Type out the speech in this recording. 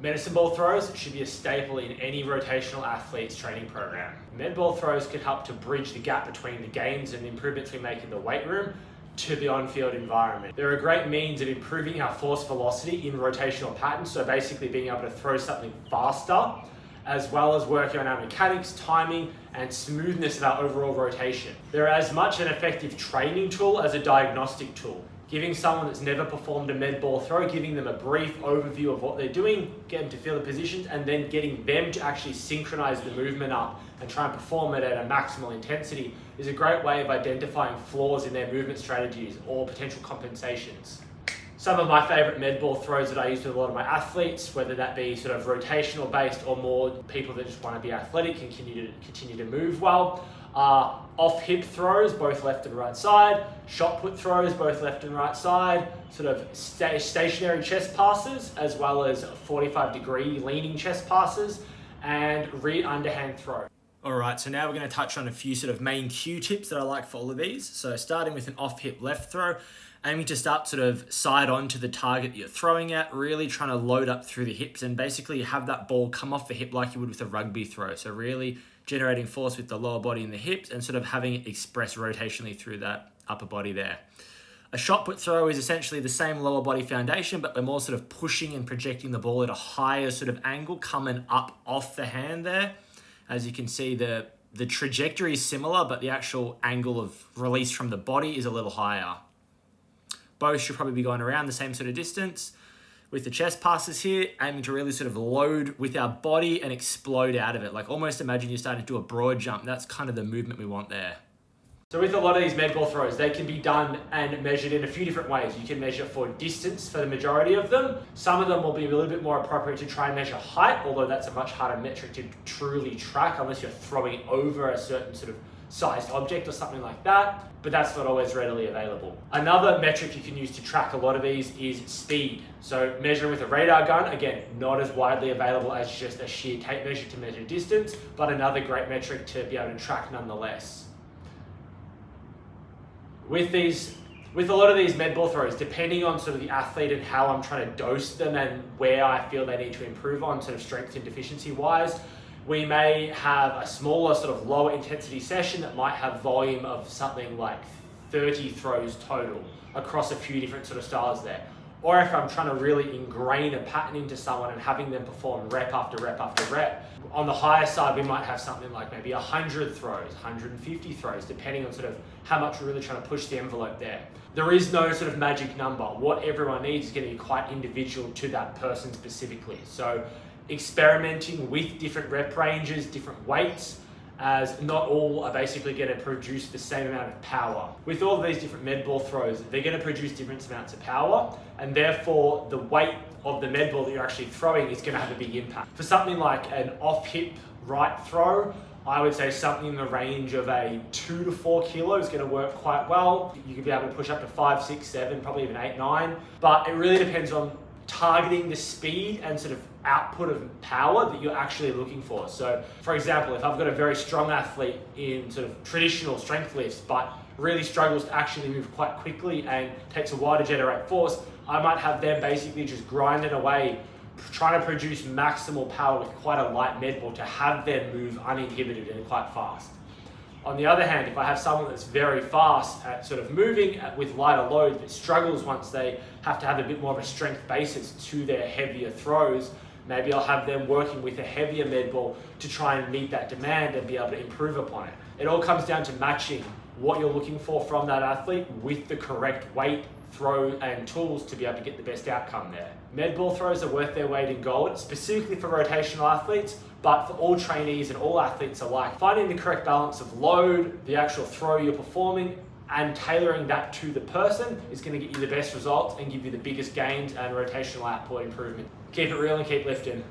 Medicine ball throws should be a staple in any rotational athlete's training program. Med ball throws can help to bridge the gap between the gains and improvements we make in the weight room to the on-field environment. They're a great means of improving our force velocity in rotational patterns, so basically being able to throw something faster, as well as working on our mechanics, timing, and smoothness of our overall rotation. They're as much an effective training tool as a diagnostic tool. Giving someone that's never performed a med ball throw, giving them a brief overview of what they're doing, get them to feel the positions, and then getting them to actually synchronize the movement up and try and perform it at a maximal intensity is a great way of identifying flaws in their movement strategies or potential compensations. Some of my favorite med ball throws that I use with a lot of my athletes, whether that be sort of rotational based or more people that just want to be athletic and continue to move well, are off hip throws, both left and right side, shot put throws, both left and right side, sort of stationary chest passes, as well as 45-degree leaning chest passes, and rear underhand throw. All right, so now we're going to touch on a few sort of main cue tips that I like for all of these. So starting with an off hip left throw, aiming to start sort of side on to the target that you're throwing at, really trying to load up through the hips and basically have that ball come off the hip like you would with a rugby throw. So really generating force with the lower body and the hips and sort of having it express rotationally through that upper body there. A shot put throw is essentially the same lower body foundation, but we're more sort of pushing and projecting the ball at a higher sort of angle coming up off the hand there. As you can see, the trajectory is similar, but the actual angle of release from the body is a little higher. Both should probably be going around the same sort of distance. With the chest passes here, aiming to really sort of load with our body and explode out of it. Like almost imagine you're starting to do a broad jump. That's kind of the movement we want there. So with a lot of these med ball throws, they can be done and measured in a few different ways. You can measure for distance for the majority of them. Some of them will be a little bit more appropriate to try and measure height, although that's a much harder metric to truly track unless you're throwing over a certain sort of sized object or something like that, but that's not always readily available. Another metric you can use to track a lot of these is speed. So measuring with a radar gun, again, not as widely available as just a sheer tape measure to measure distance, but another great metric to be able to track nonetheless. With a lot of these med ball throws, depending on sort of the athlete and how I'm trying to dose them and where I feel they need to improve on sort of strength and deficiency wise, we may have a smaller sort of lower intensity session that might have volume of something like 30 throws total across a few different sort of styles there. Or if I'm trying to really ingrain a pattern into someone and having them perform rep after rep after rep, on the higher side, we might have something like maybe 100 throws, 150 throws, depending on sort of how much we're really trying to push the envelope there. There is no sort of magic number. What everyone needs is going to be quite individual to that person specifically. So experimenting with different rep ranges, different weights, as not all are basically going to produce the same amount of power. With all of these different med ball throws, they're going to produce different amounts of power, and therefore the weight of the med ball that you're actually throwing is going to have a big impact. For something like an off-hip right throw, I would say something in the range of a 2 to 4 kilo is going to work quite well. You could be able to push up to 5, 6, 7, probably even 8, 9, but it really depends on targeting the speed and sort of output of power that you're actually looking for. So for example, if I've got a very strong athlete in sort of traditional strength lifts, but really struggles to actually move quite quickly and takes a while to generate force, I might have them basically just grinding away, trying to produce maximal power with quite a light med ball to have them move uninhibited and quite fast. On the other hand, if I have someone that's very fast at sort of moving with lighter load but struggles once they have to have a bit more of a strength basis to their heavier throws, maybe I'll have them working with a heavier med ball to try and meet that demand and be able to improve upon it. It all comes down to matching what you're looking for from that athlete with the correct weight, throw, and tools to be able to get the best outcome there. Med ball throws are worth their weight in gold, specifically for rotational athletes, but for all trainees and all athletes alike. Finding the correct balance of load, the actual throw you're performing, and tailoring that to the person is going to get you the best results and give you the biggest gains and rotational output improvement. Keep it real and keep lifting.